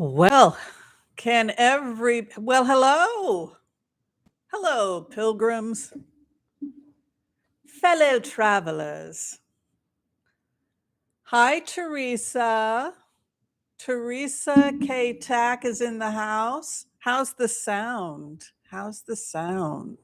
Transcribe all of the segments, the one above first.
Well, hello. Hello, pilgrims, fellow travelers. Hi, Teresa. Teresa K. Tack is in the house. How's the sound? How's the sound?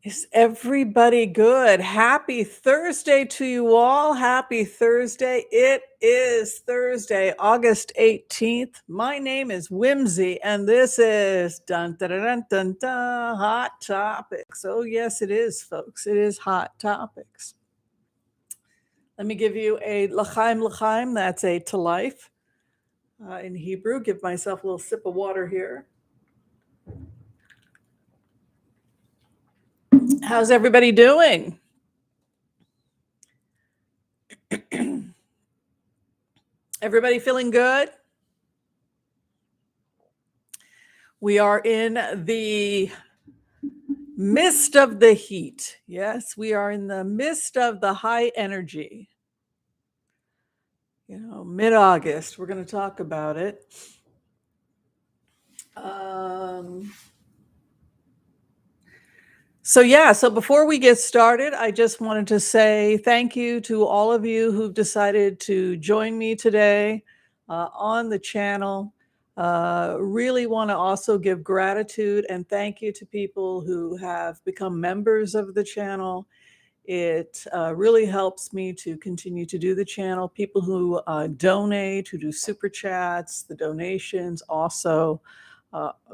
Is everybody good? Happy Thursday to you all. Happy Thursday. It is Thursday, August 18th. My name is Whimsy, and this is dun dun dun dun dun, dun Hot Topics. Oh, yes, it is, folks. It is Hot Topics. Let me give you a l'chaim l'chaim. That's a to life in Hebrew. Give myself a little sip of water here. How's everybody doing? Everybody feeling good? We are in the midst of the heat. Yes, we are in the midst of the high energy. Mid-August, we're going to talk about it. So before we get started, I just wanted to say thank you to all of you who've decided to join me today on the channel. Really want to also give gratitude and thank you to people who have become members of the channel. It really helps me to continue to do the channel. People who donate, who do super chats, the donations also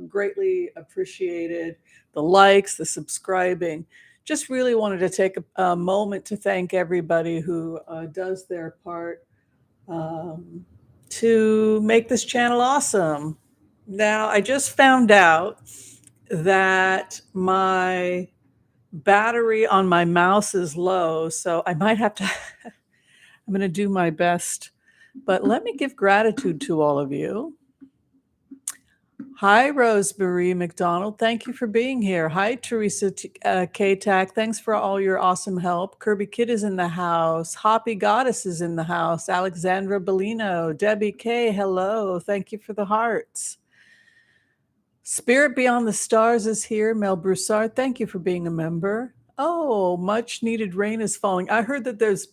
greatly appreciated. The likes, the subscribing. Just really wanted to take a moment to thank everybody who does their part to make this channel awesome. Now, I just found out that my battery on my mouse is low, so I might have to, I'm going to do my best, but let me give gratitude to all of you. Hi, Rosemary McDonald. Thank you for being here. Hi, Teresa K-Tac. Thanks for all your awesome help. Kirby Kid is in the house. Hoppy Goddess is in the house. Alexandra Bellino. Debbie K, hello. Thank you for the hearts. Spirit Beyond the Stars is here. Mel Broussard, thank you for being a member. Oh, much needed rain is falling. I heard that there's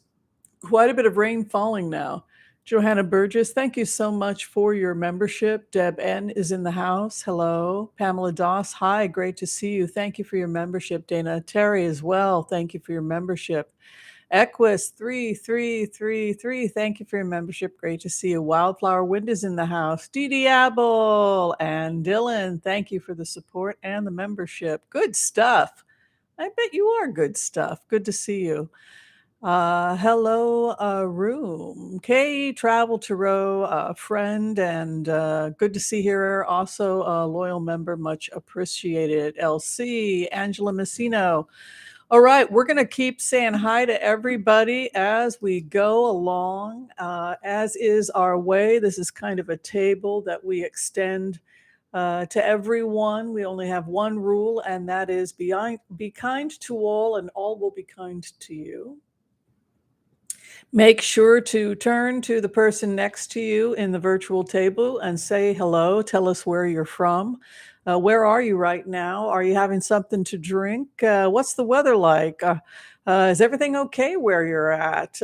quite a bit of rain falling now. Johanna Burgess, thank you so much for your membership. Deb N is in the house. Hello. Pamela Doss, hi, great to see you. Thank you for your membership. Dana Terry as well, thank you for your membership. Equus 3333, thank you for your membership. Great to see you. Wildflower Wind is in the house. Dee Apple and Dylan, thank you for the support and the membership. Good stuff. I bet you are good stuff. Good to see you. Hello, Room. Kay Travel to Row, friend, and good to see here. Also a loyal member, much appreciated. LC, Angela Messino. All right, we're going to keep saying hi to everybody as we go along, as is our way. This is kind of a table that we extend to everyone. We only have one rule, and that is be kind to all, and all will be kind to you. Make sure to turn to the person next to you in the virtual table and say hello. Tell us where you're from. Where are you right now? Are you having something to drink? What's the weather like? Is everything okay where you're at?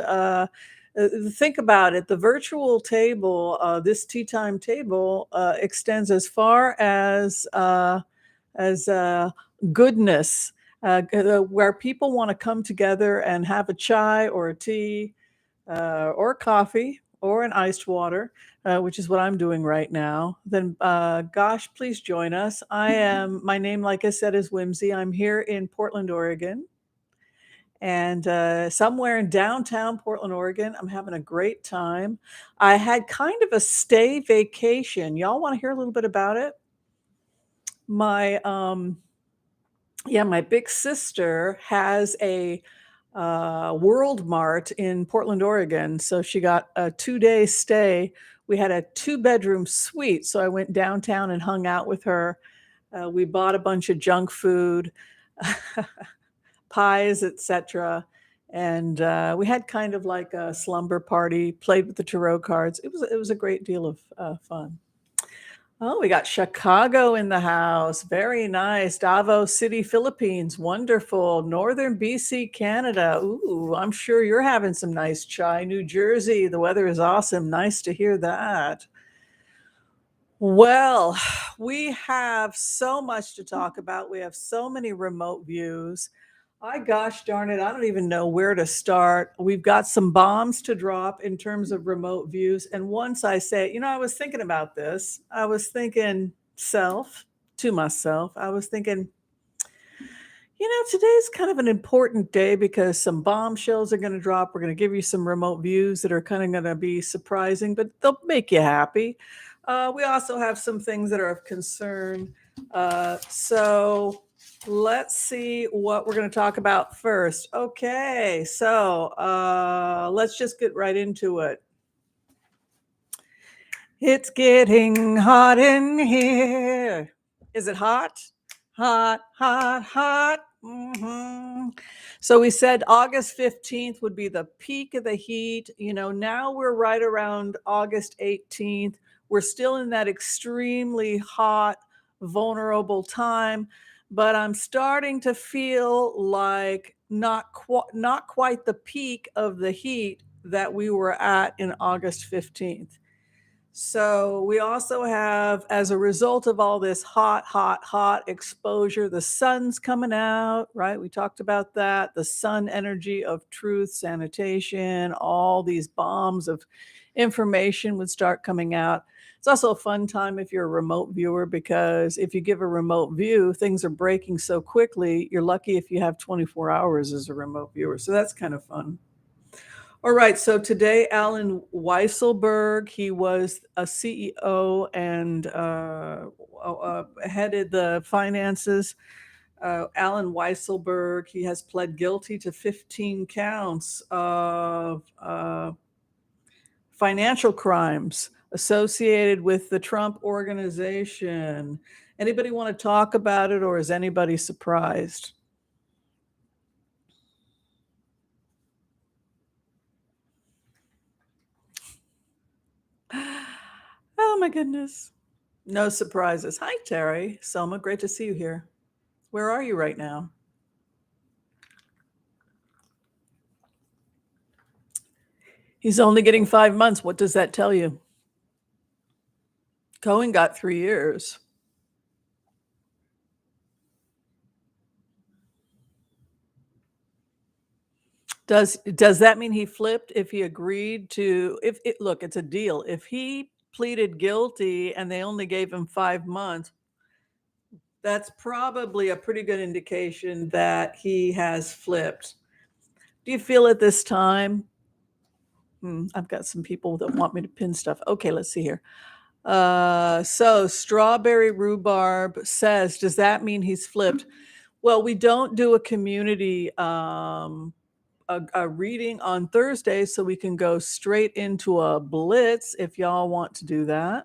Think about it. The virtual table, this tea time table, extends as far as goodness, where people want to come together and have a chai or a tea or coffee or an iced water, which is what I'm doing right now, then gosh, please join us. My name, like I said, is Whimsy. I'm here in Portland, Oregon. And somewhere in downtown Portland, Oregon, I'm having a great time. I had kind of a stay vacation. Y'all want to hear a little bit about it? My big sister has a World Mart in Portland, Oregon. So she got a 2-day stay. We had a 2-bedroom suite. So I went downtown and hung out with her. We bought a bunch of junk food, pies, etc. And we had kind of like a slumber party, played with the tarot cards. It was a great deal of fun. Oh, we got Chicago in the house. Very nice. Davao City, Philippines. Wonderful. Northern BC, Canada. Ooh, I'm sure you're having some nice chai. New Jersey, the weather is awesome. Nice to hear that. Well, we have so much to talk about. We have so many remote views. Gosh darn it, I don't even know where to start. We've got some bombs to drop in terms of remote views. And once I say, I was thinking about this, I was thinking to myself, I was thinking, today's kind of an important day because some bombshells are going to drop. We're going to give you some remote views that are kind of going to be surprising, but they'll make you happy. We also have some things that are of concern. So let's see what we're going to talk about first. Okay, so let's just get right into it. It's getting hot in here. Is it hot? Hot, hot, hot. So we said August 15th would be the peak of the heat. Now we're right around August 18th. We're still in that extremely hot, vulnerable time, but I'm starting to feel like not quite the peak of the heat that we were at in August 15th. So we also have, as a result of all this hot, hot, hot exposure, the sun's coming out, right? We talked about that. The sun energy of truth, sanitation, all these bombs of information would start coming out. It's also a fun time if you're a remote viewer, because if you give a remote view, things are breaking so quickly. You're lucky if you have 24 hours as a remote viewer. So that's kind of fun. All right, so today, Alan Weisselberg, he was a CEO and headed the finances. Alan Weisselberg, he has pled guilty to 15 counts of financial crimes associated with the Trump organization. Anybody want to talk about it, or is anybody surprised? Oh my goodness. No surprises. Hi, Terry. Selma, great to see you here. Where are you right now? He's only getting 5 months. What does that tell you? Cohen got 3 years. Does that mean he flipped if he agreed to, look, it's a deal. If he pleaded guilty and they only gave him 5 months, that's probably a pretty good indication that he has flipped. Do you feel at this time? I've got some people that want me to pin stuff. Okay, let's see here. So Strawberry Rhubarb says, does that mean he's flipped? Well, we don't do a community a reading on Thursday, so we can go straight into a blitz if y'all want to do that.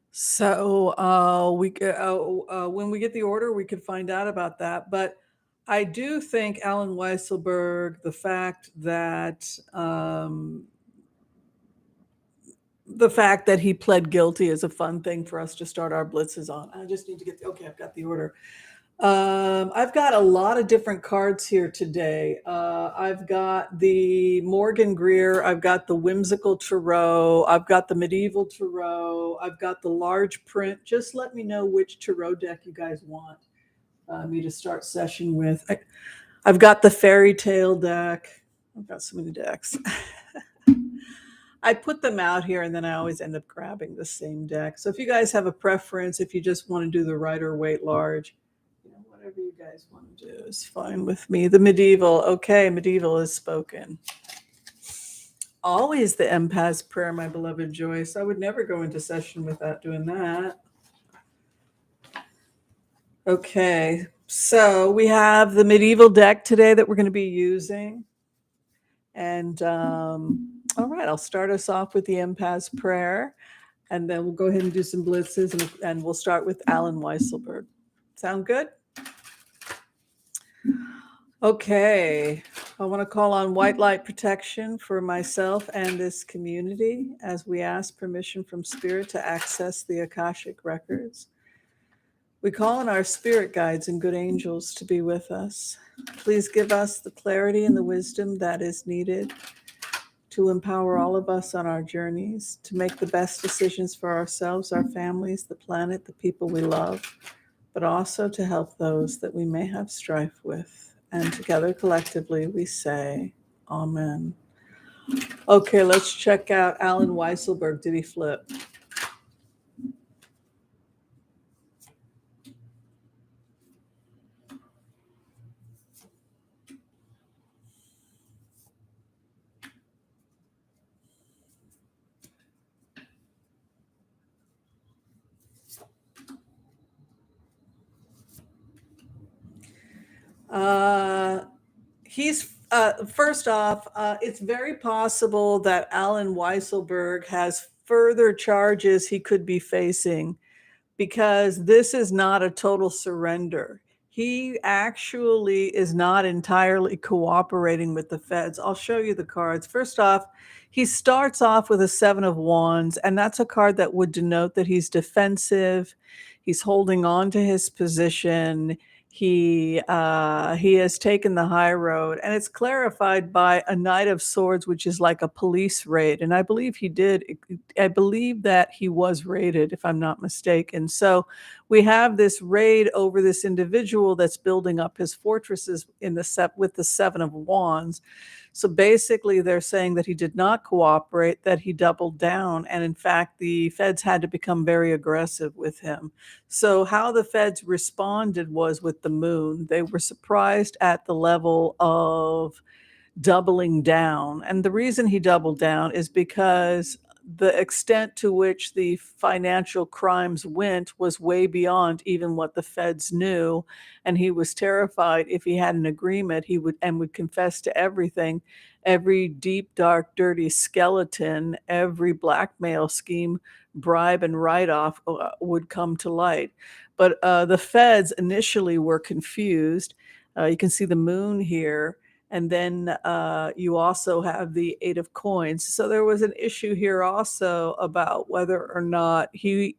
So when we get the order, we could find out about that. But I do think Alan Weisselberg, the fact that he pled guilty is a fun thing for us to start our blitzes on. I just need to get okay, I've got the order. I've got a lot of different cards here today. I've got the Morgan Greer, I've got the Whimsical Tarot, I've got the Medieval Tarot, I've got the large print. Just let me know which tarot deck you guys want me to start session with. I've got the Fairy Tale deck. I've got so many decks. I put them out here and then I always end up grabbing the same deck. So if you guys have a preference, if you just want to do the Rider Waite Large, whatever you guys want to do is fine with me. The Medieval. Okay, Medieval is spoken. Always the empath's prayer, my beloved Joyce. I would never go into session without doing that. Okay, so we have the Medieval deck today that we're going to be using. And all right, I'll start us off with the empath's prayer, and then we'll go ahead and do some blitzes, and we'll start with Alan Weisselberg. Sound good? Okay, I want to call on white light protection for myself and this community as we ask permission from Spirit to access the Akashic records. We call on our spirit guides and good angels to be with us. Please give us the clarity and the wisdom that is needed to empower all of us on our journeys, to make the best decisions for ourselves, our families, the planet, the people we love, but also to help those that we may have strife with. And together collectively we say, Amen. Okay, let's check out Alan Weisselberg. Did he flip? He's first off, it's very possible that Alan Weisselberg has further charges he could be facing because this is not a total surrender. He actually is not entirely cooperating with the feds. I'll show you the cards. First off, he starts off with a 7 of Wands, and that's a card that would denote that he's defensive. He's holding on to his position. He has taken the high road, and it's clarified by a Knight of Swords, which is like a police raid. And I believe he did. I believe that he was raided, if I'm not mistaken. So we have this raid over this individual that's building up his fortresses in the with the 7 of Wands. So basically, they're saying that he did not cooperate, that he doubled down, and in fact, the feds had to become very aggressive with him. So how the feds responded was with the moon. They were surprised at the level of doubling down. And the reason he doubled down is because the extent to which the financial crimes went was way beyond even what the feds knew. And he was terrified if he had an agreement, he would confess to everything, every deep, dark, dirty skeleton, every blackmail scheme, bribe, and write off would come to light. But the feds initially were confused. You can see the moon here, and then you also have the 8 of Coins. So there was an issue here also about whether or not he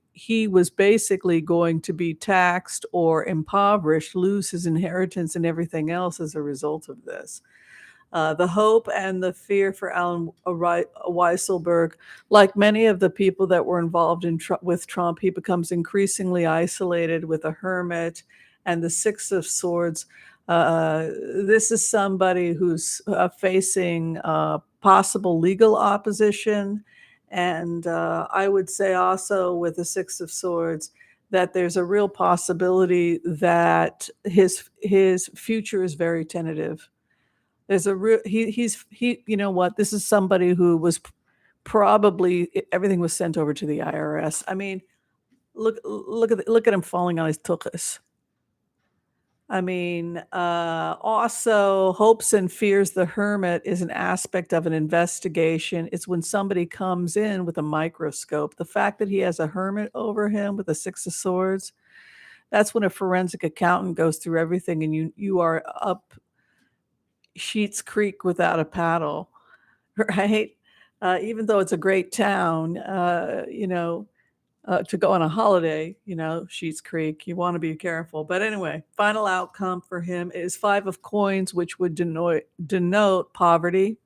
was basically going to be taxed or impoverished, lose his inheritance and everything else as a result of this. The hope and the fear for Alan Weisselberg, like many of the people that were involved with Trump, he becomes increasingly isolated with a hermit and the 6 of Swords. This is somebody who's facing possible legal opposition. And I would say also with the 6 of Swords that there's a real possibility that his future is very tentative. There's a real he you know what? This is somebody who was probably everything was sent over to the IRS. I mean, look at him falling on his tuchus. I mean, also hopes and fears the hermit is an aspect of an investigation. It's when somebody comes in with a microscope. The fact that he has a hermit over him with a 6 of Swords, that's when a forensic accountant goes through everything and you are up Sheets Creek without a paddle, right? Even though it's a great town, to go on a holiday, Sheets Creek, you want to be careful. But anyway, final outcome for him is 5 of Coins, which would denote poverty.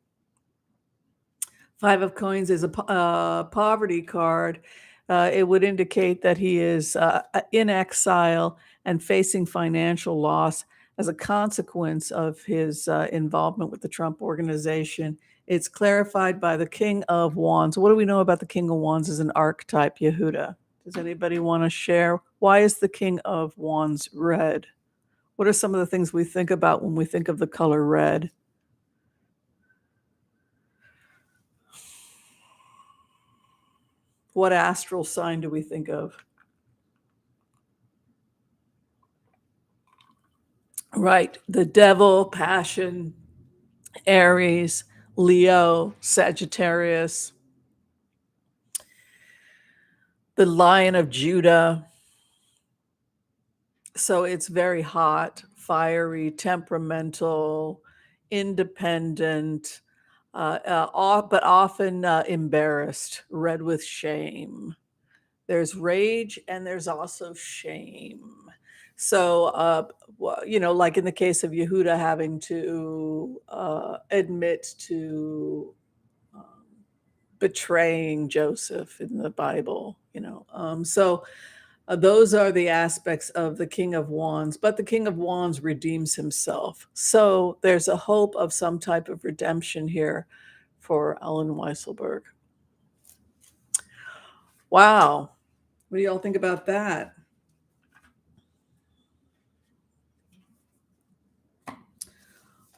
5 of Coins is a poverty card. It would indicate that he is in exile and facing financial loss as a consequence of his involvement with the Trump organization. It's clarified by the King of Wands. What do we know about the King of Wands as an archetype, Yehuda? Does anybody want to share? Why is the King of Wands red? What are some of the things we think about when we think of the color red? What astral sign do we think of? Right, the devil, passion, Aries, Leo, Sagittarius, the Lion of Judah. So it's very hot. fiery, temperamental, independent, but often embarrassed, red with shame. There's rage and there's also shame. So, like in the case of Yehuda having to admit to um, betraying Joseph in the Bible. So those are the aspects of the King of Wands, but the King of Wands redeems himself. So there's a hope of some type of redemption here for Alan Weisselberg. Wow. What do y'all think about that?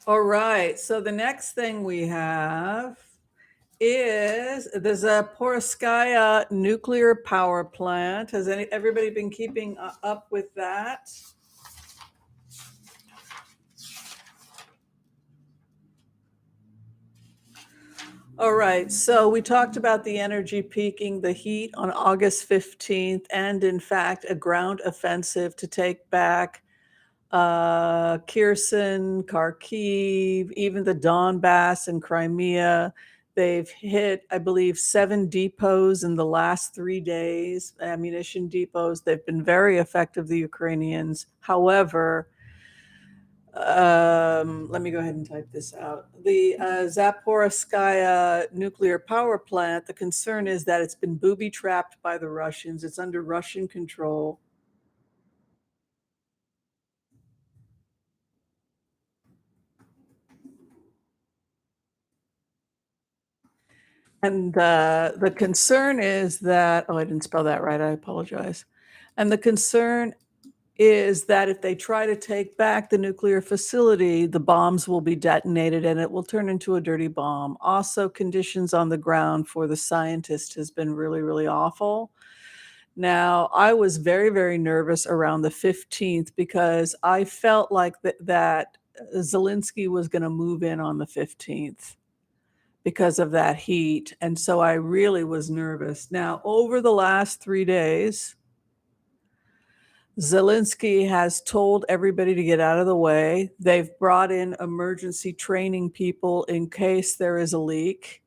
All right. So the next thing we have is the Zaporhiskia Nuclear Power Plant. Has everybody been keeping up with that? All right. So we talked about the energy peaking, the heat on August 15th, and in fact, a ground offensive to take back Kherson, Kharkiv, even the Donbas and Crimea. They've hit, I believe, 7 depots in the last 3 days, ammunition depots. They've been very effective, the Ukrainians. However, let me go ahead and type this out. The Zaporhiskia nuclear power plant, the concern is that it's been booby trapped by the Russians. It's under Russian control. And the concern is that, oh, I didn't spell that right. I apologize. And the concern is that if they try to take back the nuclear facility, the bombs will be detonated and it will turn into a dirty bomb. Also, conditions on the ground for the scientist has been really, really awful. Now, I was very, very nervous around the 15th because I felt like that Zelensky was going to move in on the 15th because of that heat. And so I really was nervous. Now, over the last 3 days, Zelensky has told everybody to get out of the way. They've brought in emergency training people in case there is a leak.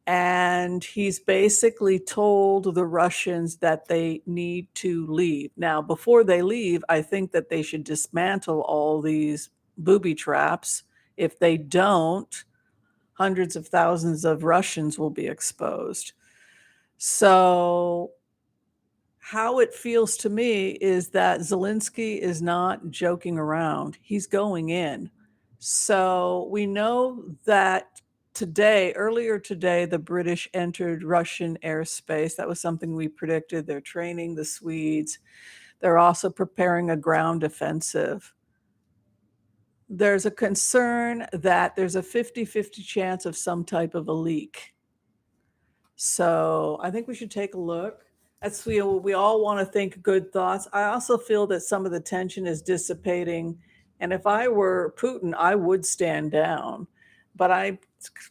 And he's basically told the Russians that they need to leave. Now, before they leave, I think that they should dismantle all these booby traps. If they don't, hundreds of thousands of Russians will be exposed. So how it feels to me is that Zelensky is not joking around. He's going in. So we know that earlier today, the British entered Russian airspace. That was something we predicted. They're training the Swedes. They're also preparing a ground offensive. There's a concern that there's a 50-50 chance of some type of a leak. So I think we should take a look. We all want to think good thoughts. I also feel that some of the tension is dissipating. And if I were Putin, I would stand down. But I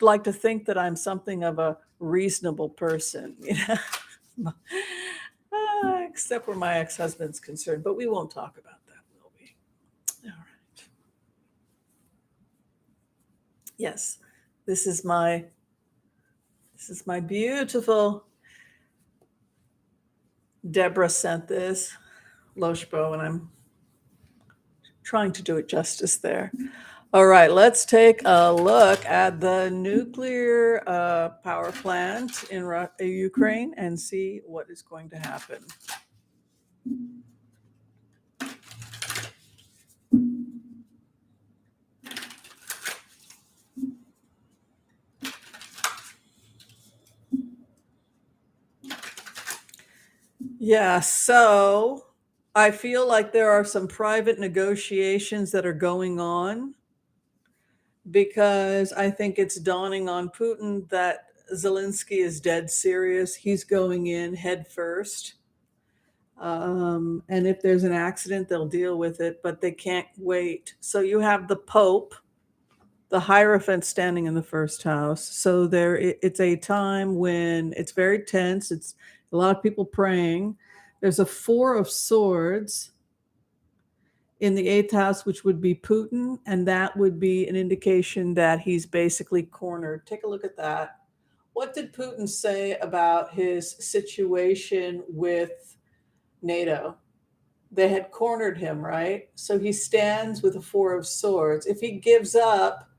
like to think that I'm something of a reasonable person, except where my ex-husband's concerned. But we won't talk about that, will we? All right. Yes, this is my beautiful. Deborah sent this, Loshbo, and I'm trying to do it justice there. All right, let's take a look at the nuclear power plant in Ukraine and see what is going to happen. Yeah, so I feel like there are some private negotiations that are going on because I think it's dawning on Putin that Zelensky is dead serious. He's going in head first. And if there's an accident, they'll deal with it, but they can't wait. So you have the Pope, the Hierophant standing in the first house. So it's a time when it's very tense. It's a lot of people praying. There's a 4 of Swords in the eighth house, which would be Putin, and that would be an indication that he's basically cornered. Take a look at that. What did Putin say about his situation with NATO? They had cornered him, right? So he stands with a four of swords. If he gives up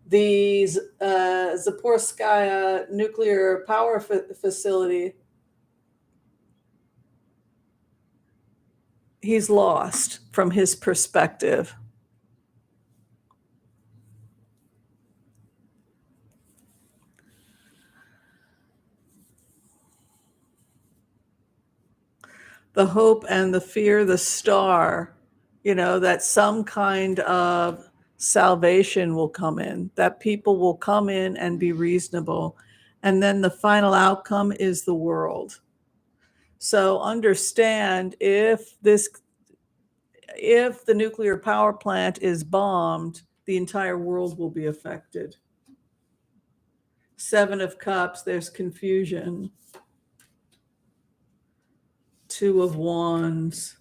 the Zaporhiskia nuclear power facility, he's lost from his perspective. The hope and the fear, the star, that some kind of salvation will come in, that people will come in and be reasonable. And then the final outcome is the world. So understand, if the nuclear power plant is bombed, the entire world will be affected. Seven of Cups, there's confusion. Two of Wands.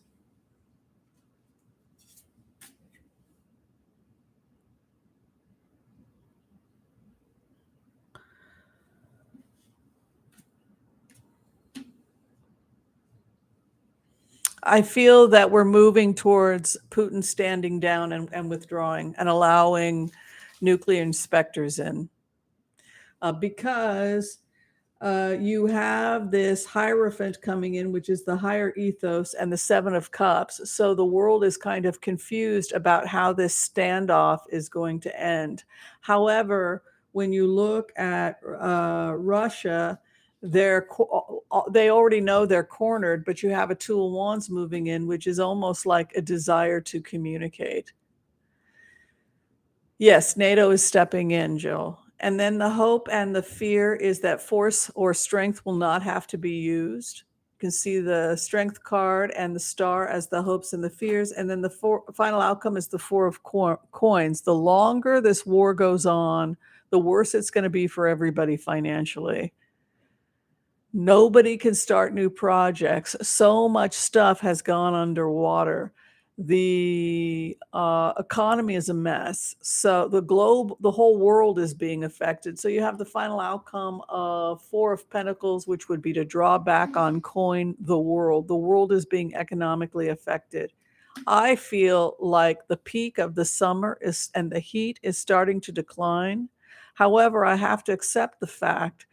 I feel that we're moving towards Putin standing down and withdrawing and allowing nuclear inspectors in, because you have this Hierophant coming in, which is the higher ethos, and the Seven of Cups. So the world is kind of confused about how this standoff is going to end. However, when you look at Russia, they already know they're cornered, but you have a Two of Wands moving in, which is almost like a desire to communicate. Yes, NATO is stepping in, Jill. And then the hope and the fear is that force or strength will not have to be used. You can see the Strength card and the star as the hopes and the fears. And then the final outcome is the Four of Coins. The longer this war goes on, the worse it's going to be for everybody financially. Nobody can start new projects. So much stuff has gone underwater. The economy is a mess. So the whole world is being affected. So you have the final outcome of Four of Pentacles, which would be to draw back on coin the world. The world is being economically affected. I feel like the peak of the summer and the heat is starting to decline. However, I have to accept the fact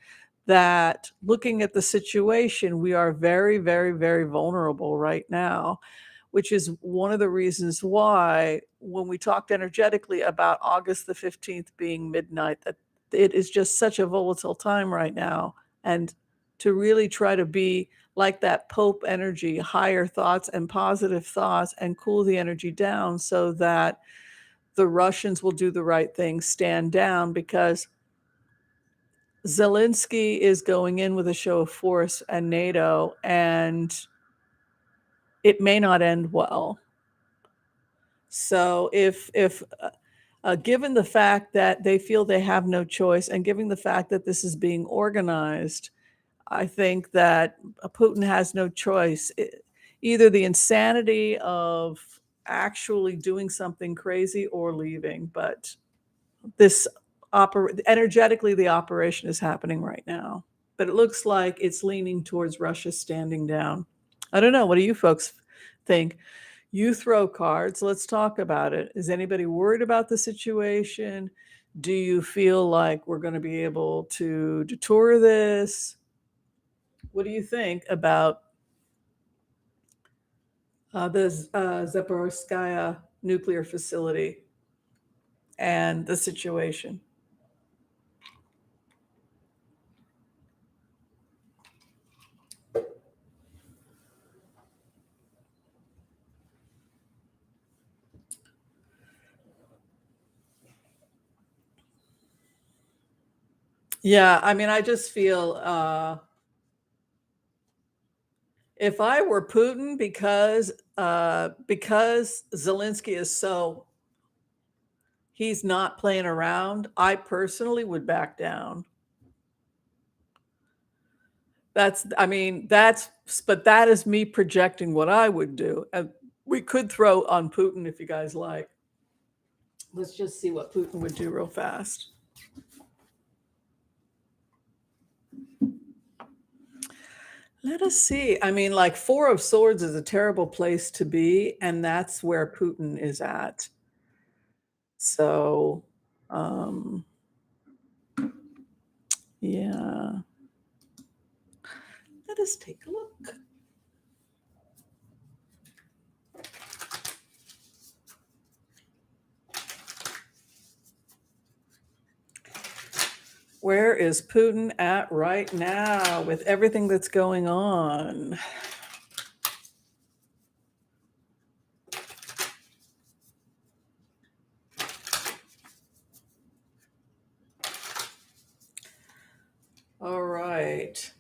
that looking at the situation, we are very, very, very vulnerable right now, which is one of the reasons why when we talked energetically about August the 15th being midnight, that it is just such a volatile time right now. And to really try to be like that Pope energy, higher thoughts and positive thoughts, and cool the energy down so that the Russians will do the right thing, stand down, because Zelensky is going in with a show of force and NATO, and it may not end well. So if given the fact that they feel they have no choice, and given the fact that this is being organized, I think that Putin has no choice. Either the insanity of actually doing something crazy or leaving, but this energetically, the operation is happening right now, but it looks like it's leaning towards Russia standing down. I don't know. What do you folks think? You throw cards. Let's talk about it. Is anybody worried about the situation? Do you feel like we're going to be able to detour this? What do you think about the Zaporhiskia nuclear facility and the situation? Yeah, I mean, I just feel if I were Putin, because Zelensky is he's not playing around, I personally would back down. But that is me projecting what I would do. We could throw on Putin if you guys like. Let's just see what Putin would do real fast. Let us see. I mean, like, Four of Swords is a terrible place to be, and that's where Putin is at. So, yeah. Let us take a look. Where is Putin at right now with everything that's going on? All right.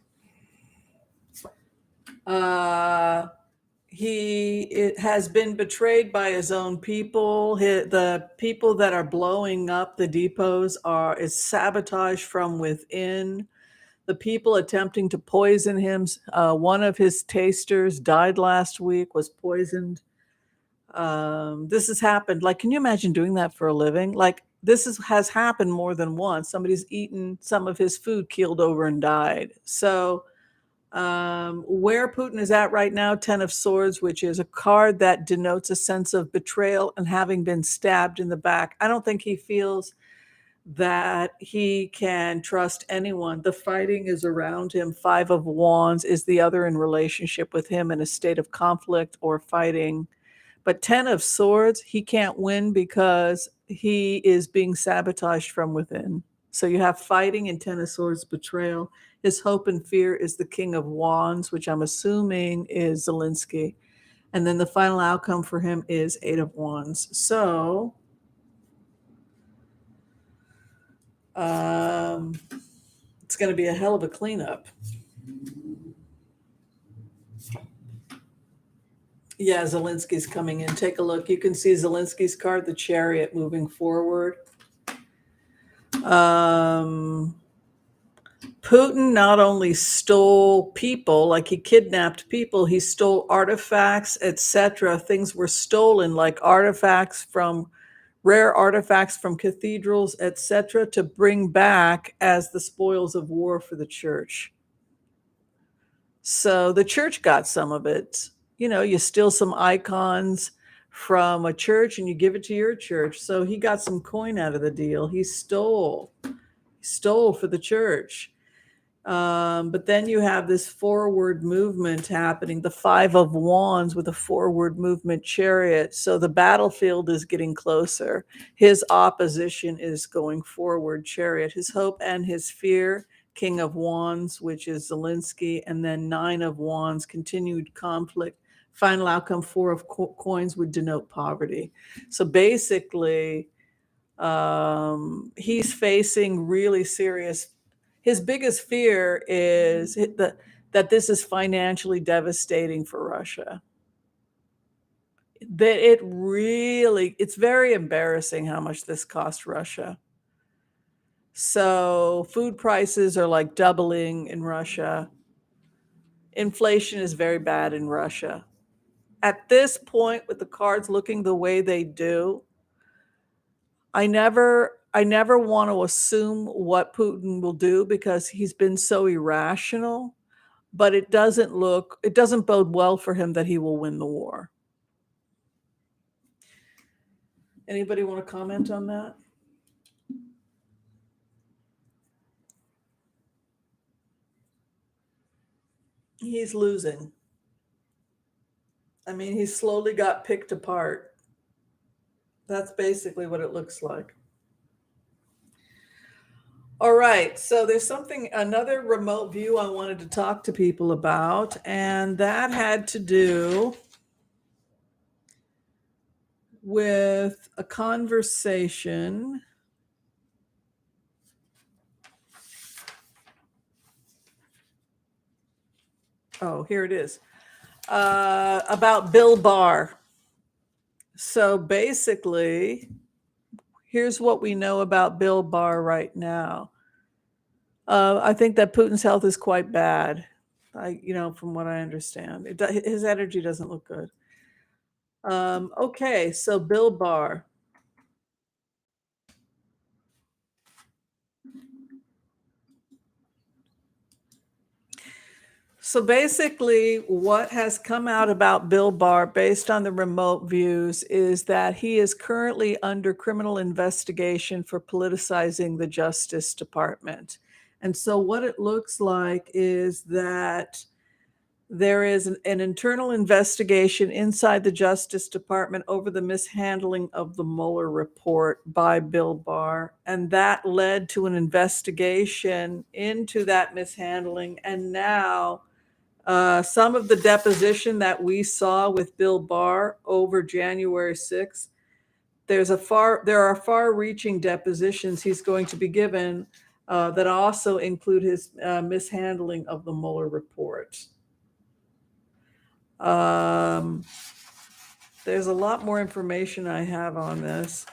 He has been betrayed by his own people. The people that are blowing up the depots is sabotage from within. The people attempting to poison him. One of his tasters died last week, was poisoned. This has happened. Like, can you imagine doing that for a living? Like, has happened more than once. Somebody's eaten some of his food, keeled over, and died. So, where Putin is at right now, Ten of Swords, which is a card that denotes a sense of betrayal and having been stabbed in the back. I don't think he feels that he can trust anyone. The fighting is around him. Five of Wands is the other in relationship with him in a state of conflict or fighting. But Ten of Swords, he can't win because he is being sabotaged from within. So you have fighting and Ten of Swords, betrayal. His hope and fear is the King of Wands, which I'm assuming is Zelensky. And then the final outcome for him is Eight of Wands. So it's going to be a hell of a cleanup. Yeah, Zelensky's coming in. Take a look. You can see Zelensky's card, the Chariot, moving forward. Putin not only stole people, like he kidnapped people, he stole artifacts, etc. Things were stolen, like rare artifacts from cathedrals, etc., to bring back as the spoils of war for the church. So the church got some of it. You know, you steal some icons from a church and you give it to your church. So he got some coin out of the deal. He stole for the church. But then you have this forward movement happening, the Five of Wands with a forward movement Chariot. So the battlefield is getting closer. His opposition is going forward, Chariot. His hope and his fear, King of Wands, which is Zelensky, and then Nine of Wands, continued conflict. Final outcome, Four of Coins would denote poverty. So basically, he's facing really serious. His biggest fear is that this is financially devastating for Russia. That it's very embarrassing how much this cost Russia. So food prices are like doubling in Russia. Inflation is very bad in Russia. At this point, with the cards looking the way they do, I never want to assume what Putin will do because he's been so irrational, but it doesn't bode well for him that he will win the war. Anybody want to comment on that? He's losing. I mean, he slowly got picked apart. That's basically what it looks like. All right, so there's another remote view I wanted to talk to people about, and that had to do with a conversation. Oh, here it is. About Bill Barr. So basically, here's what we know about Bill Barr right now. I think that Putin's health is quite bad. From what I understand, his energy doesn't look good. Okay, so Bill Barr. So basically, what has come out about Bill Barr, based on the remote views, is that he is currently under criminal investigation for politicizing the Justice Department. And so, what it looks like is that there is an internal investigation inside the Justice Department over the mishandling of the Mueller report by Bill Barr. And that led to an investigation into that mishandling. And now, some of the deposition that we saw with Bill Barr over January 6th, there are far-reaching depositions he's going to be given that also include his mishandling of the Mueller report. There's a lot more information I have on this.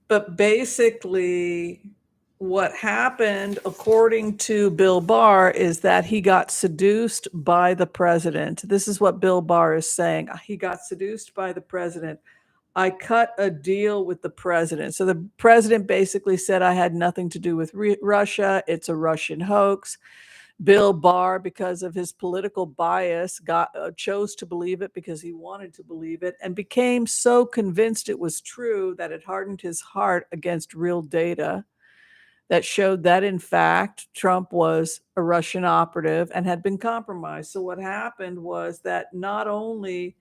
But basically, what happened, according to Bill Barr, is that he got seduced by the president. This is what Bill Barr is saying. He got seduced by the president. I cut a deal with the president. So the president basically said, I had nothing to do with Russia. It's a Russian hoax. Bill Barr, because of his political bias, chose to believe it because he wanted to believe it, and became so convinced it was true that it hardened his heart against real data that showed that, in fact, Trump was a Russian operative and had been compromised. So what happened was that not only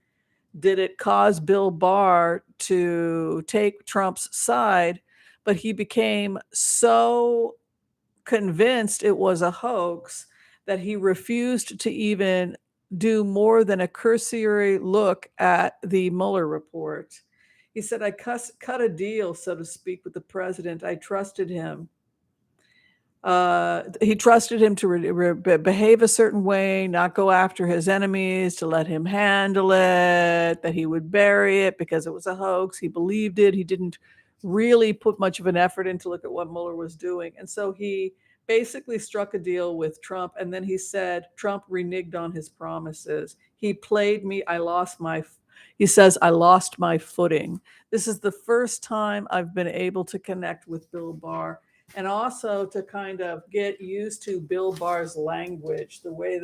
did it cause Bill Barr to take Trump's side, but he became so convinced it was a hoax that he refused to even do more than a cursory look at the Mueller report. He said, I cut a deal, so to speak, with the president. I trusted him. He trusted him to behave a certain way, not go after his enemies, to let him handle it, that he would bury it because it was a hoax. He believed it. He didn't really put much of an effort in to look at what Mueller was doing. And so he basically struck a deal with Trump. And then he said Trump reneged on his promises. He played me. He says, I lost my footing. This is the first time I've been able to connect with Bill Barr, and also to kind of get used to Bill Barr's language, the way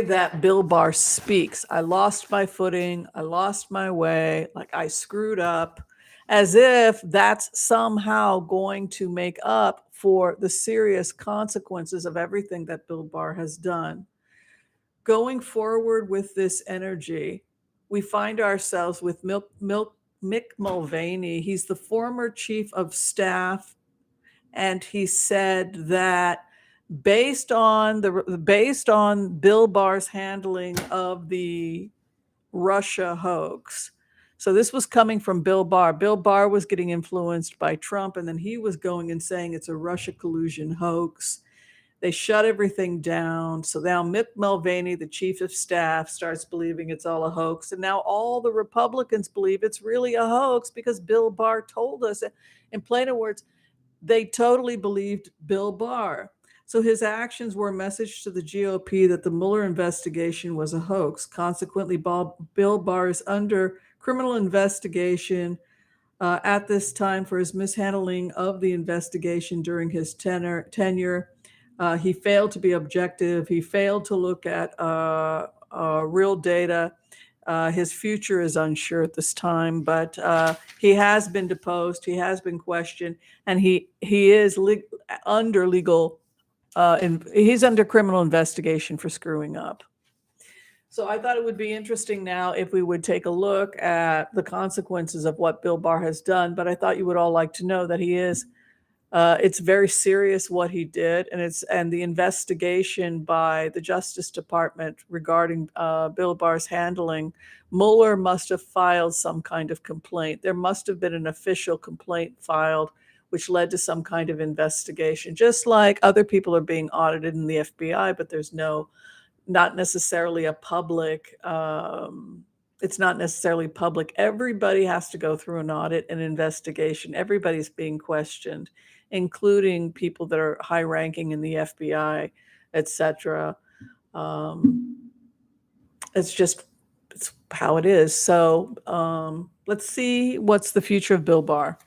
that Bill Barr speaks. I lost my footing, I lost my way, like I screwed up, as if that's somehow going to make up for the serious consequences of everything that Bill Barr has done. Going forward with this energy, we find ourselves with Mick Mulvaney. He's the former chief of staff, and he said that based on Bill Barr's handling of the Russia hoax. So this was coming from Bill Barr. Bill Barr was getting influenced by Trump, and then he was going and saying it's a Russia collusion hoax. They shut everything down. So now Mick Mulvaney, the chief of staff, starts believing it's all a hoax. And now all the Republicans believe it's really a hoax because Bill Barr told us. In plain words, they totally believed Bill Barr. So his actions were a message to the GOP that the Mueller investigation was a hoax. Consequently, Bill Barr is under criminal investigation at this time for his mishandling of the investigation during his tenure. He failed to be objective. He failed to look at real data. His future is unsure at this time, but he has been deposed. He has been questioned, and he is under legal. He's under criminal investigation for screwing up. So I thought it would be interesting now if we would take a look at the consequences of what Bill Barr has done. But I thought you would all like to know that he is. It's very serious what he did, and the investigation by the Justice Department regarding Bill Barr's handling. Mueller must have filed some kind of complaint. There must have been an official complaint filed, which led to some kind of investigation. Just like other people are being audited in the FBI, but there's not necessarily a public. It's not necessarily public. Everybody has to go through an audit and investigation. Everybody's being questioned, including people that are high ranking in the FBI, etc. It's how it is. So let's see what's the future of Bill Barr.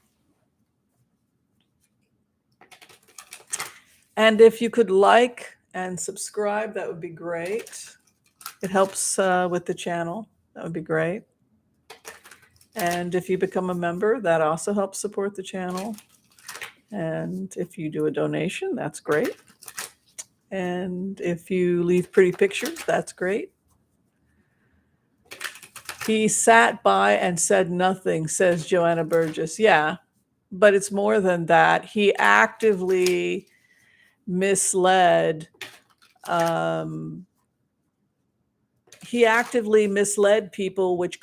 And if you could like and subscribe, that would be great. It helps with the channel. That would be great. And if you become a member, that also helps support the channel. And if you do a donation, that's great. And if you leave pretty pictures, that's great. He sat by and said nothing, says Joanna Burgess. Yeah, but it's more than that. He actively misled. He actively misled people, which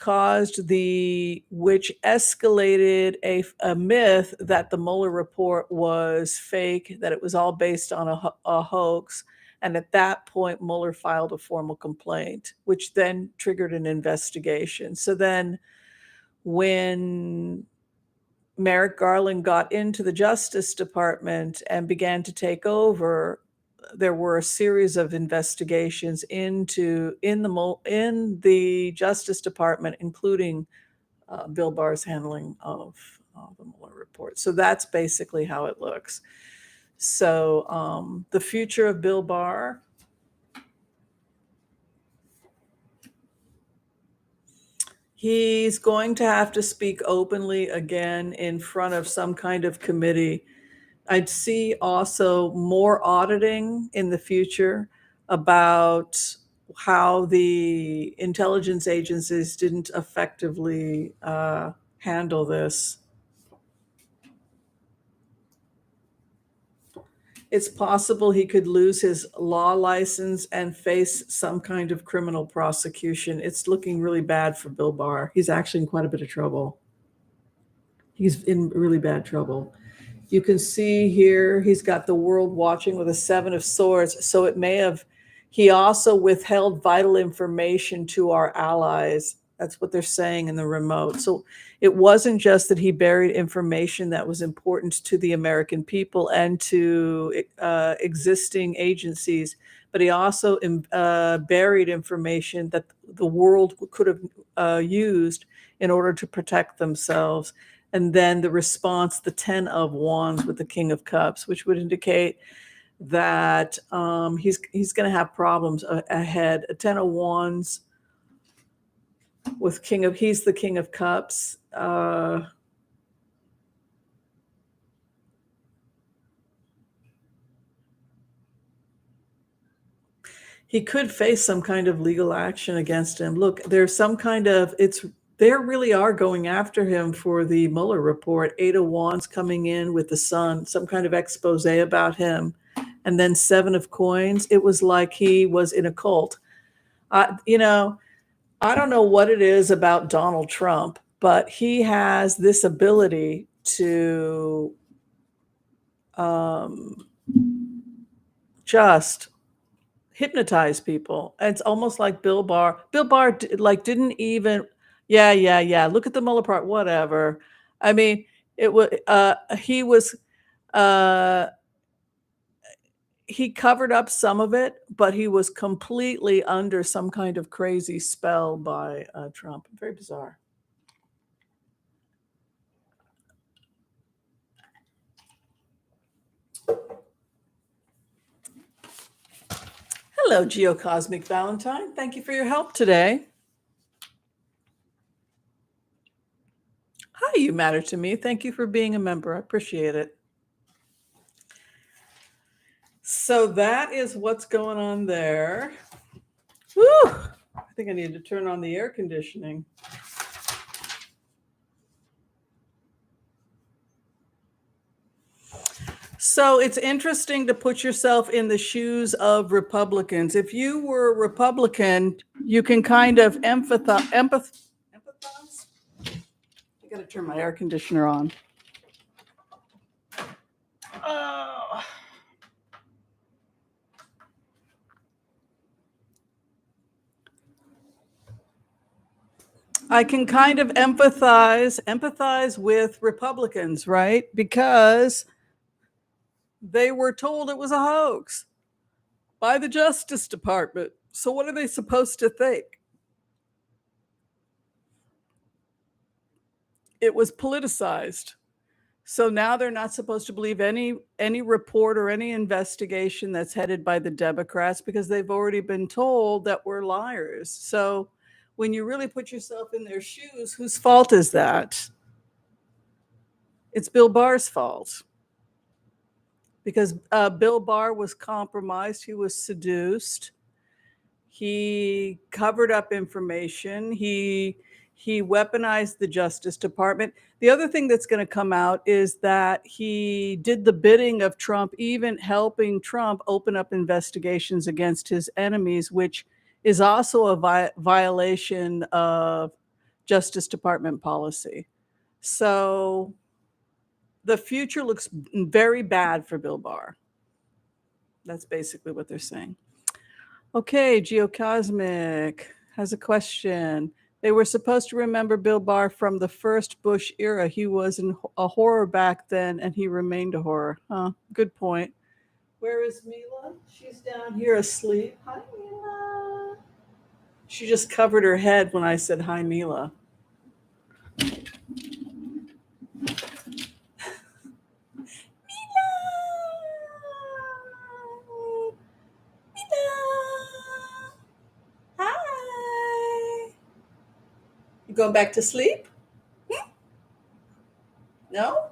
escalated a myth that the Mueller report was fake, that it was all based on a hoax. And at that point, Mueller filed a formal complaint, which then triggered an investigation. So then when Merrick Garland got into the Justice Department and began to take over, there were a series of investigations in the Justice Department, including Bill Barr's handling of the Mueller report. So that's basically how it looks. So the future of Bill Barr. He's going to have to speak openly again in front of some kind of committee. I'd see also more auditing in the future about how the intelligence agencies didn't effectively handle this. It's possible he could lose his law license and face some kind of criminal prosecution. It's looking really bad for Bill Barr. He's actually in quite a bit of trouble. He's in really bad trouble. You can see here, he's got the world watching with a 7 of swords. So he also withheld vital information to our allies. That's what they're saying in the remote. So it wasn't just that he buried information that was important to the American people and to existing agencies, but he also buried information that the world could have used in order to protect themselves. And then the response, the 10 of Wands with the King of Cups, which would indicate that he's going to have problems ahead. A 10 of Wands with he's the King of Cups. He could face some kind of legal action against him. Look, there's some kind of, they really are going after him for the Mueller report. 8 of Wands coming in with the Sun, some kind of expose about him. And then 7 of Coins. It was like he was in a cult. I don't know what it is about Donald Trump, but he has this ability to just hypnotize people. It's almost like Bill Barr. Bill Barr didn't even. Yeah. Look at the Mueller part. Whatever. I mean, it was. He covered up some of it, but he was completely under some kind of crazy spell by Trump. Very bizarre. Hello, Geocosmic Valentine. Thank you for your help today. Hi, you matter to me. Thank you for being a member. I appreciate it. So that is what's going on there. Woo! I think I need to turn on the air conditioning. So it's interesting to put yourself in the shoes of Republicans. If you were a Republican, you can kind of empathize. I got to turn my air conditioner on. Oh. I can kind of empathize with Republicans, right? Because they were told it was a hoax. by the Justice Department. So what are they supposed to think? It was politicized. So now they're not supposed to believe any report or any investigation that's headed by the Democrats because they've already been told that we're liars. So when you really put yourself in their shoes, whose fault is that? It's Bill Barr's fault. Because Bill Barr was compromised. He was seduced. He covered up information. He weaponized the Justice Department. The other thing that's going to come out is that he did the bidding of Trump, even helping Trump open up investigations against his enemies, which is also a violation of Justice Department policy. So the future looks very bad for Bill Barr. That's basically what they're saying. Okay, Geocosmic has a question. They were supposed to remember Bill Barr from the first Bush era. He was a horror back then, and he remained a horror. Huh, good point. Where is Mila? She's down here asleep. Hi, Mila. She just covered her head when I said hi, Mila. Hi. You going back to sleep? No?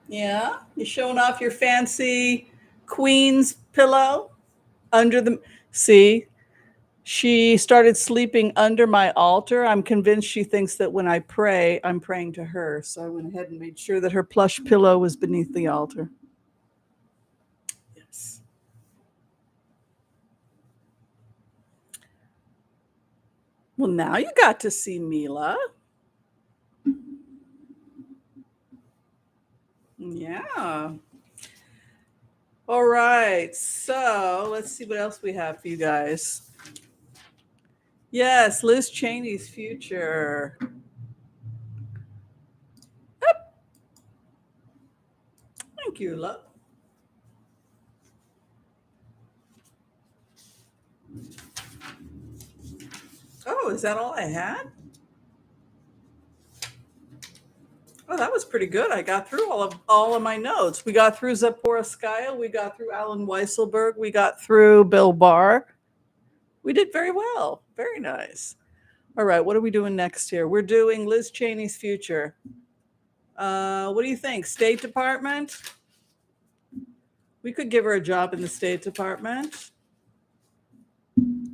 Yeah? You showing off your fancy queen's pillow under the... See? She started sleeping under my altar. I'm convinced she thinks that when I pray, I'm praying to her. So I went ahead and made sure that her plush pillow was beneath the altar. Yes. Well, now you got to see Mila. Yeah. All right. So let's see what else we have for you guys. Yes, Liz Cheney's future. Yep. Thank you, love. Oh, is that all I had? Oh, that was pretty good. I got through all of my notes. We got through Zaporhiskia. We got through Alan Weisselberg. We got through Bill Barr. We did very well. Very nice. All right, what are we doing next here? We're doing Liz Cheney's future. What do you think? State Department? We could give her a job in the State Department.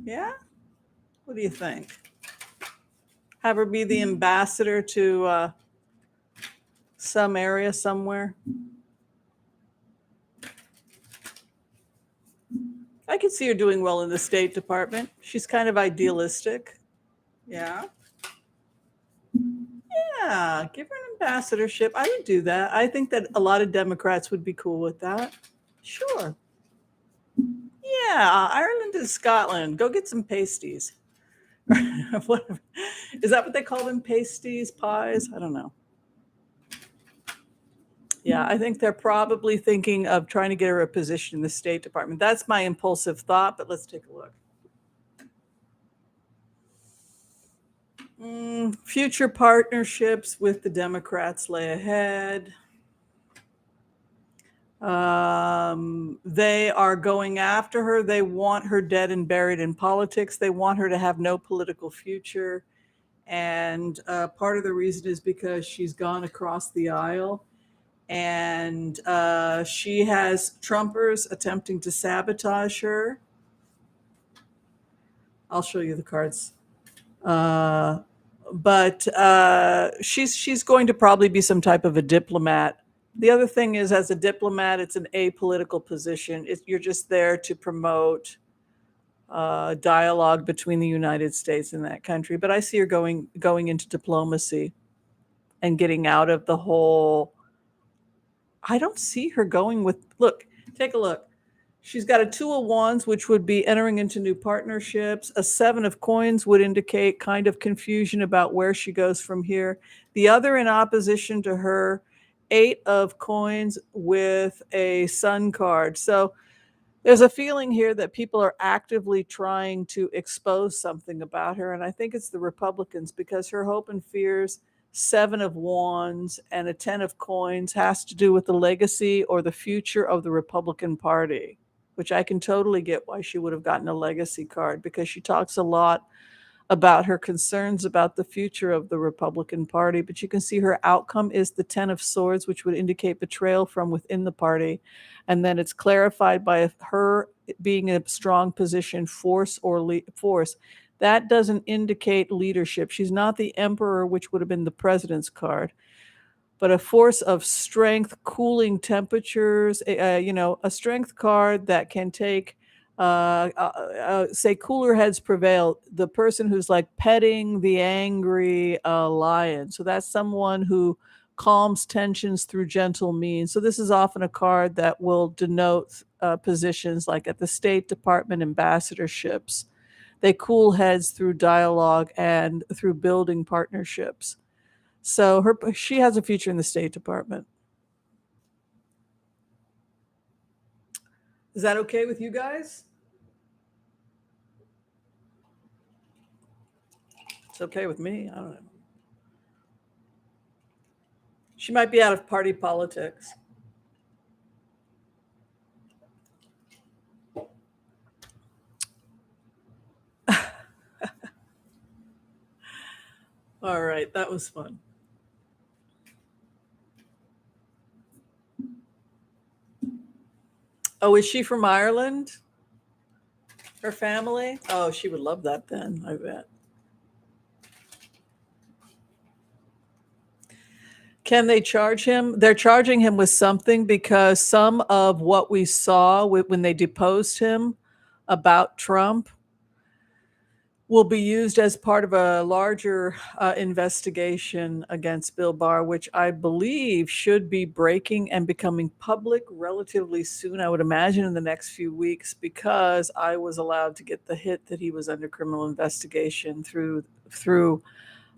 Yeah? What do you think? Have her be the ambassador to some area somewhere? I could see her doing well in the State Department. She's kind of idealistic. Yeah. Yeah, give her an ambassadorship. I would do that. I think that a lot of Democrats would be cool with that. Sure. Yeah, Ireland and Scotland. Go get some pasties. Is that what they call them? Pasties, pies? I don't know. Yeah, I think they're probably thinking of trying to get her a position in the State Department. That's my impulsive thought, but let's take a look. Future partnerships with the Democrats lay ahead. They are going after her. They want her dead and buried in politics. They want her to have no political future. And part of the reason is because she's gone across the aisle. And she has Trumpers attempting to sabotage her. I'll show you the cards. But she's going to probably be some type of a diplomat. The other thing is, as a diplomat, it's an apolitical position. You're just there to promote dialogue between the United States and that country. But I see her going into diplomacy and getting out of the whole... I don't see her going with... Look, take a look. She's got a 2 of Wands, which would be entering into new partnerships. A 7 of Coins would indicate kind of confusion about where she goes from here. The other in opposition to her, 8 of Coins with a Sun card. So There's a feeling here that people are actively trying to expose something about her, and I think it's the Republicans, because her hope and fears, seven of wands and a 10 of coins, has to do with the legacy or the future of the Republican Party, which I can totally get why she would have gotten a legacy card, because she talks a lot about her concerns about the future of the Republican Party. But you can see her outcome is the 10 of swords, which would indicate betrayal from within the party. And then it's clarified by her being in a strong position, force or force. That doesn't indicate leadership. She's not the emperor, which would have been the president's card, but a force of strength, cooling temperatures, a strength card that can take, say, cooler heads prevail. The person who's like petting the angry lion. So that's someone who calms tensions through gentle means. So this is often a card that will denote positions like at the State Department, ambassadorships. They cool heads through dialogue and through building partnerships. So she has a future in the State Department. Is that okay with you guys? It's okay with me. I don't know. She might be out of party politics. All right, that was fun. Oh, is she from Ireland? Her family? Oh, she would love that then, I bet. Can they charge him? They're charging him with something because some of what we saw when they deposed him about Trump will be used as part of a larger investigation against Bill Barr, which I believe should be breaking and becoming public relatively soon. I would imagine in the next few weeks, because I was allowed to get the hit that he was under criminal investigation through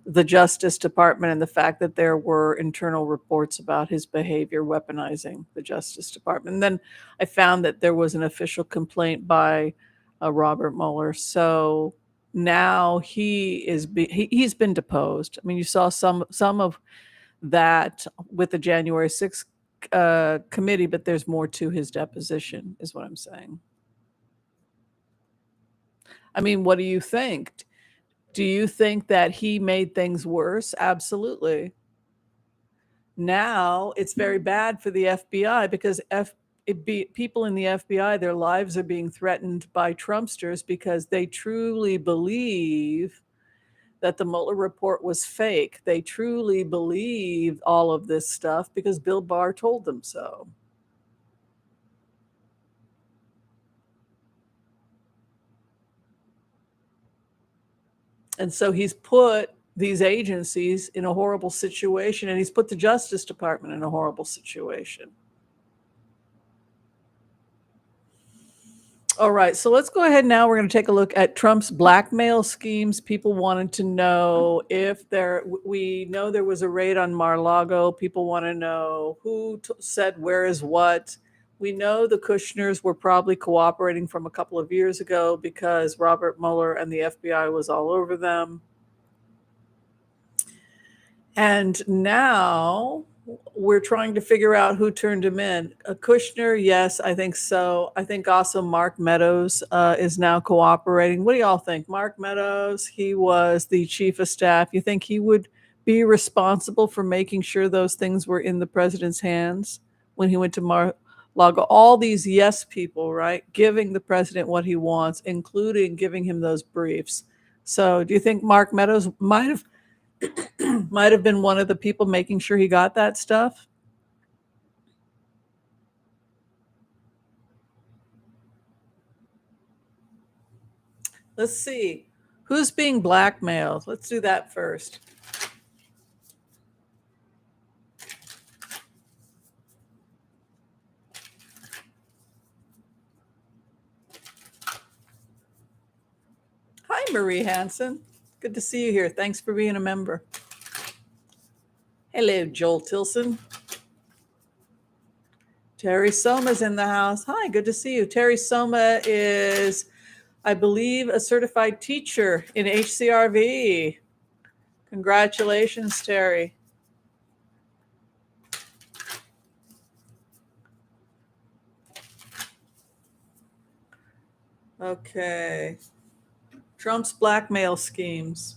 the Justice Department, and the fact that there were internal reports about his behavior weaponizing the Justice Department. And then I found that there was an official complaint by Robert Mueller. So now he's been deposed. I mean, you saw some of that with the January 6th committee, but there's more to his deposition, is what I'm saying. I mean, what do you think? Do you think that he made things worse? Absolutely. Now it's very bad for the FBI, because people in the FBI, their lives are being threatened by Trumpsters because they truly believe that the Mueller report was fake. They truly believe all of this stuff because Bill Barr told them so. And so he's put these agencies in a horrible situation, and he's put the Justice Department in a horrible situation. All right, so let's go ahead now. We're going to take a look at Trump's blackmail schemes. People wanted to know if we know there was a raid on Mar-a-Lago. People want to know who said where is what. We know the Kushners were probably cooperating from a couple of years ago because Robert Mueller and the FBI was all over them. And now we're trying to figure out who turned him in. Kushner, yes, I think so. I think also Mark Meadows is now cooperating. What do y'all think? Mark Meadows, he was the chief of staff. You think he would be responsible for making sure those things were in the president's hands when he went to Mar-a-Lago? All these yes people, right? Giving the president what he wants, including giving him those briefs. So do you think Mark Meadows might have been one of the people making sure he got that stuff? Let's see. Who's being blackmailed? Let's do that first. Hi, Marie Hansen. Good to see you here. Thanks for being a member. Hello, Joel Tilson. Terry Soma's in the house. Hi, good to see you. Terry Soma is, I believe, a certified teacher in HCRV. Congratulations, Terry. Okay. Trump's blackmail schemes.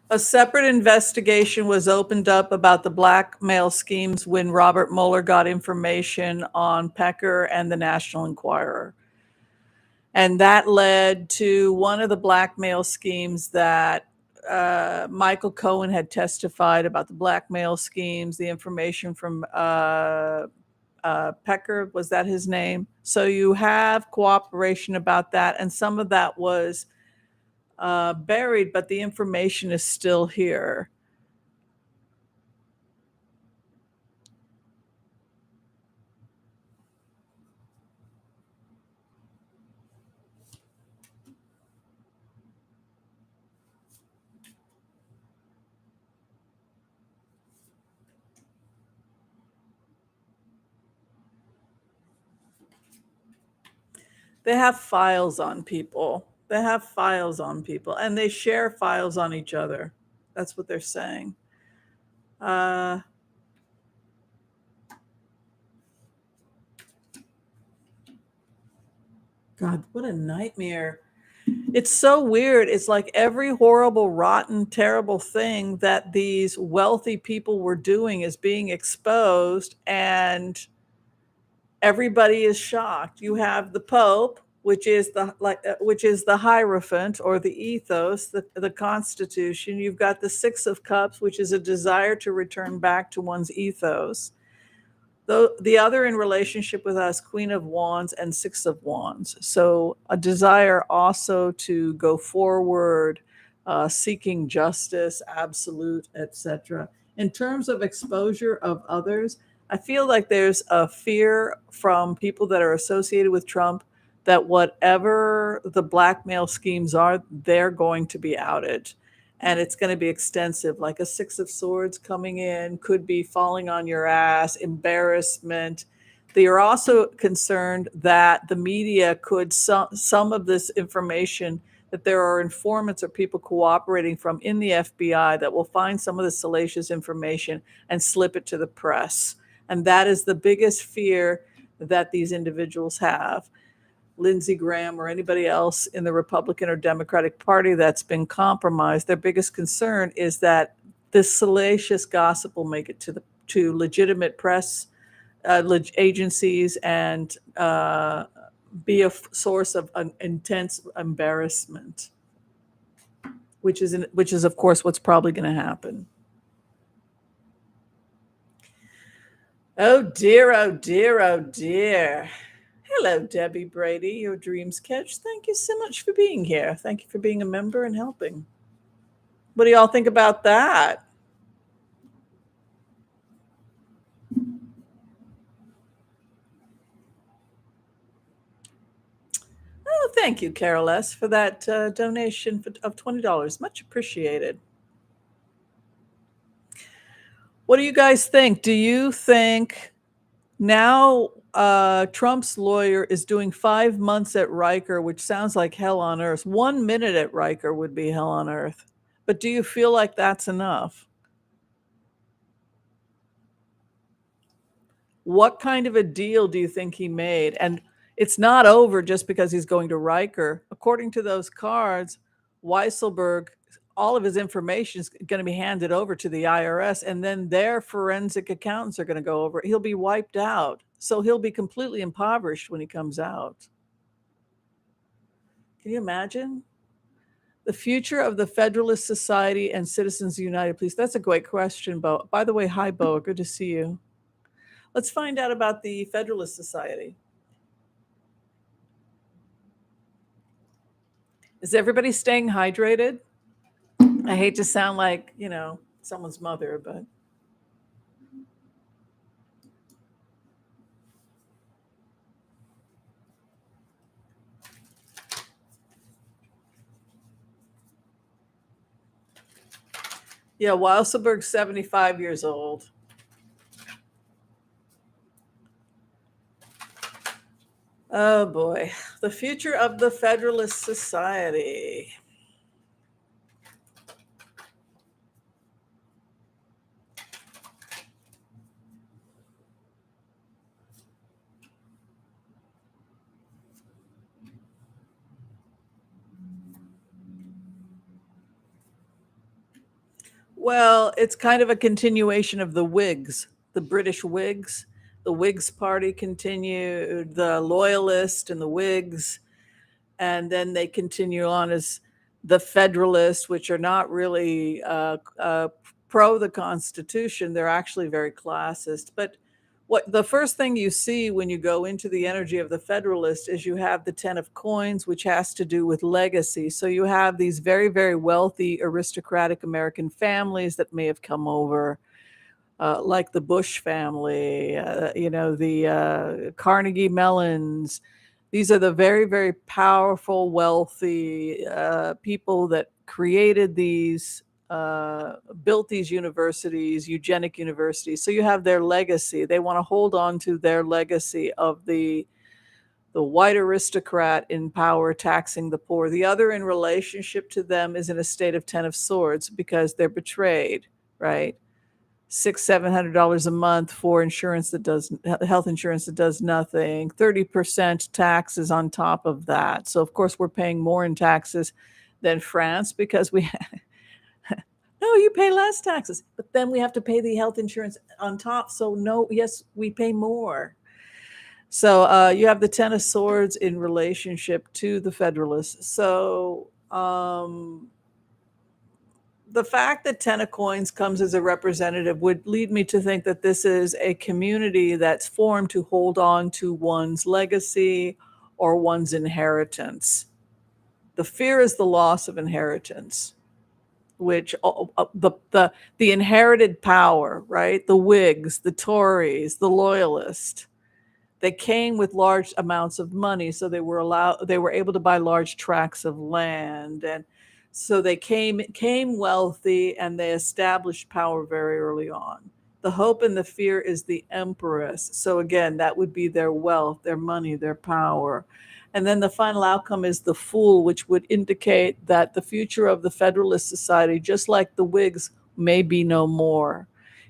A separate investigation was opened up about the blackmail schemes when Robert Mueller got information on Pecker and the National Enquirer. And that led to one of the blackmail schemes that Michael Cohen had testified about the blackmail schemes, the information from Pecker, was that his name? So you have cooperation about that, and some of that was buried, but the information is still here. They have files on people. They have files on people, and they share files on each other. That's what they're saying. God, what a nightmare. It's so weird. It's like every horrible, rotten, terrible thing that these wealthy people were doing is being exposed, and everybody is shocked. You have the Pope, which is the Hierophant or the ethos, the Constitution. You've got the Six of Cups, which is a desire to return back to one's ethos. The other in relationship with us, Queen of Wands and Six of Wands. So a desire also to go forward, seeking justice, absolute, etc. In terms of exposure of others, I feel like there's a fear from people that are associated with Trump that whatever the blackmail schemes are, they're going to be outed. And it's going to be extensive, like a Six of Swords coming in, could be falling on your ass, embarrassment. They are also concerned that the media could, some of this information, that there are informants or people cooperating from in the FBI that will find some of the salacious information and slip it to the press. And that is the biggest fear that these individuals have. Lindsey Graham or anybody else in the Republican or Democratic Party that's been compromised, their biggest concern is that this salacious gossip will make it to legitimate press agencies and be a source of an intense embarrassment, which is of course what's probably going to happen. Oh dear, oh dear, oh dear. Hello, Debbie Brady, your dreams catch. Thank you so much for being here. Thank you for being a member and helping. What do y'all think about that? Oh, thank you, Carol S., for that donation of $20. Much appreciated. What do you guys think? Do you think now Trump's lawyer is doing 5 months at Riker, which sounds like hell on earth? 1 minute at Riker would be hell on earth. But do you feel like that's enough? What kind of a deal do you think he made? And it's not over just because he's going to Riker. According to those cards, Weisselberg, all of his information is going to be handed over to the IRS, and then their forensic accountants are going to go over it. He'll be wiped out. So he'll be completely impoverished when he comes out. Can you imagine? The future of the Federalist Society and Citizens United, please. That's a great question, Bo. By the way, hi, Bo. Good to see you. Let's find out about the Federalist Society. Is everybody staying hydrated? I hate to sound like, someone's mother, but Yeah, Weisselberg's 75 years old. Oh boy, the future of the Federalist Society. Well, it's kind of a continuation of the Whigs, the British Whigs. The Whigs party continued, the Loyalists and the Whigs, and then they continue on as the Federalists, which are not really pro the Constitution. They're actually very classist. But what the first thing you see when you go into the energy of the Federalist is you have the Ten of Coins, which has to do with legacy. So you have these very, very wealthy aristocratic American families that may have come over, like the Bush family, the Carnegie Mellons. These are the very, very powerful, wealthy people that created these, built these universities, eugenic universities. So you have their legacy. They want to hold on to their legacy of the white aristocrat in power taxing the poor. The other in relationship to them is in a state of Ten of Swords because they're betrayed, right? $600-700 a month for insurance that does health insurance that does nothing, 30% taxes on top of that. So of course we're paying more in taxes than France because we no, you pay less taxes, but then we have to pay the health insurance on top. So no, yes, we pay more. So you have the Ten of Swords in relationship to the Federalists. So the fact that Ten of Coins comes as a representative would lead me to think that this is a community that's formed to hold on to one's legacy or one's inheritance. The fear is the loss of inheritance, which the inherited power, right? The Whigs, the Tories, the Loyalists, they came with large amounts of money, so they were able to buy large tracts of land, and so they came wealthy, and they established power very early on. The hope and the fear is the empress. So again, that would be their wealth, their money, their power. And then the final outcome is the fool, which would indicate that the future of the Federalist Society, just like the Whigs, may be no more,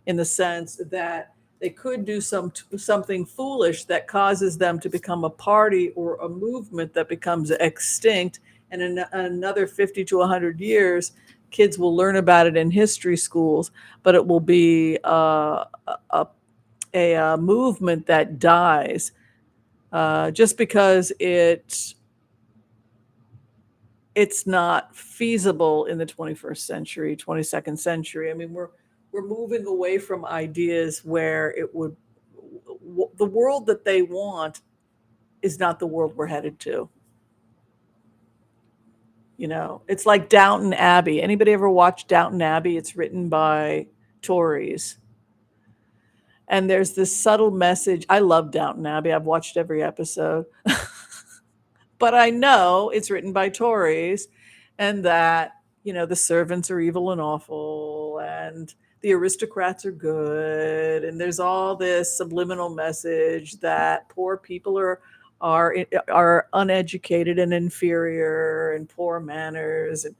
in the sense that they could do something foolish that causes them to become a party or a movement that becomes extinct. And in another 50 to 100 years, kids will learn about it in history schools, but it will be a movement that dies just because it's not feasible in the 21st century, 22nd century. I mean, we're moving away from ideas where the world that they want is not the world we're headed to. You know, it's like Downton Abbey. Anybody ever watched Downton Abbey? It's written by Tories. And there's this subtle message. I love Downton Abbey. I've watched every episode. But I know it's written by Tories, and that, the servants are evil and awful, and the aristocrats are good, and there's all this subliminal message that poor people are uneducated and inferior and poor manners. And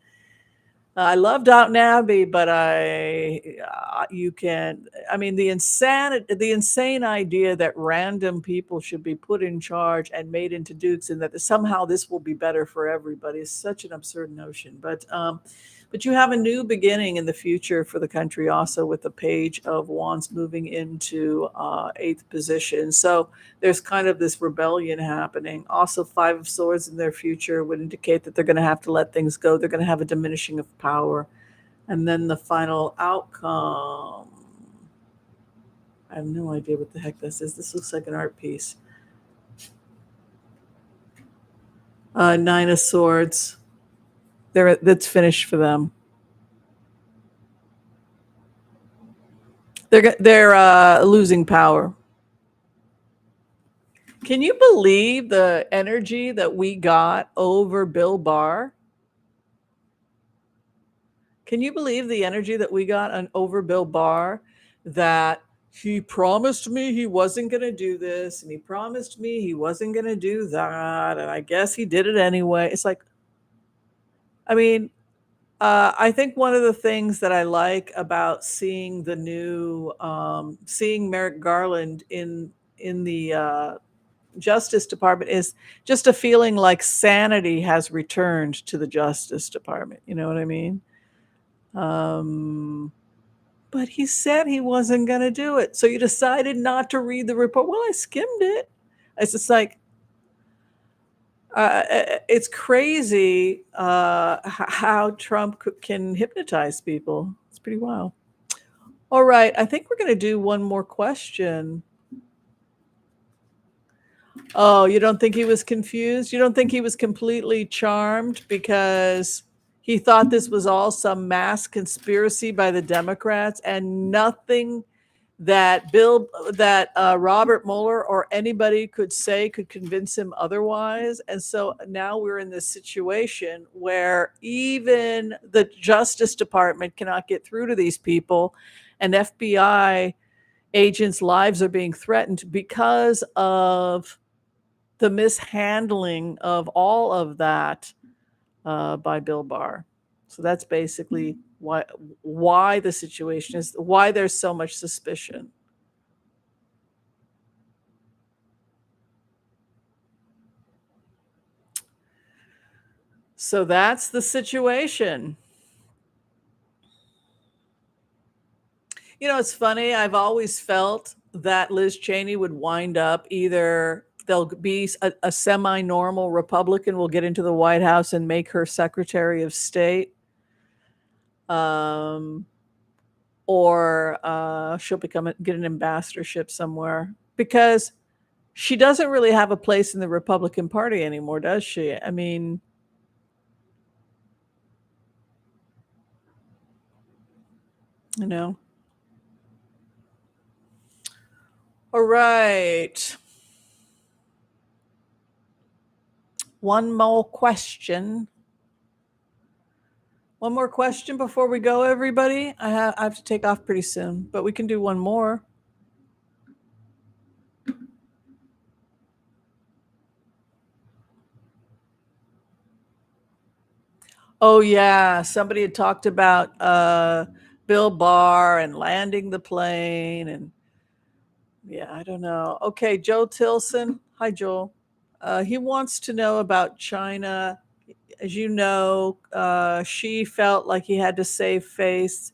I love Downton Abbey, but the insane idea that random people should be put in charge and made into dukes, and that somehow this will be better for everybody, is such an absurd notion. But you have a new beginning in the future for the country, also with the Page of Wands moving into eighth position. So there's kind of this rebellion happening. Also, Five of Swords in their future would indicate that they're going to have to let things go. They're going to have a diminishing of power. And then the final outcome, I have no idea what the heck this is. This looks like an art piece. Nine of Swords. That's finished for them. They're losing power. Can you believe the energy that we got over Bill Barr? Can you believe the energy that we got on over Bill Barr, that he promised me he wasn't going to do this, and he promised me he wasn't going to do that, and I guess he did it anyway. It's like, I mean, I think one of the things that I like about seeing the new, seeing Merrick Garland in the Justice Department is just a feeling like sanity has returned to the Justice Department. You know what I mean? But he said he wasn't going to do it. So you decided not to read the report. Well, I skimmed it. It's just like, it's crazy how Trump can hypnotize people. It's pretty wild. All right. I think we're going to do one more question. Oh, you don't think he was confused? You don't think he was completely charmed because he thought this was all some mass conspiracy by the Democrats and nothing that Robert Mueller or anybody could say could convince him otherwise? And so now we're in this situation where even the Justice Department cannot get through to these people, and FBI agents' lives are being threatened because of the mishandling of all of that by Bill Barr. So that's basically why the situation is, why there's so much suspicion. So that's the situation. You know, it's funny. I've always felt that Liz Cheney would wind up either there'll be a semi-normal Republican will get into the White House and make her Secretary of State, or she'll get an ambassadorship somewhere, because she doesn't really have a place in the Republican Party anymore, does she? I mean, you know. All right. One more question. One more question before we go, everybody. I have to take off pretty soon, but we can do one more. Oh, yeah. Somebody had talked about Bill Barr and landing the plane. And yeah, I don't know. Okay, Joe Tilson. Hi, Joel. He wants to know about China. As you know, Xi felt like he had to save face.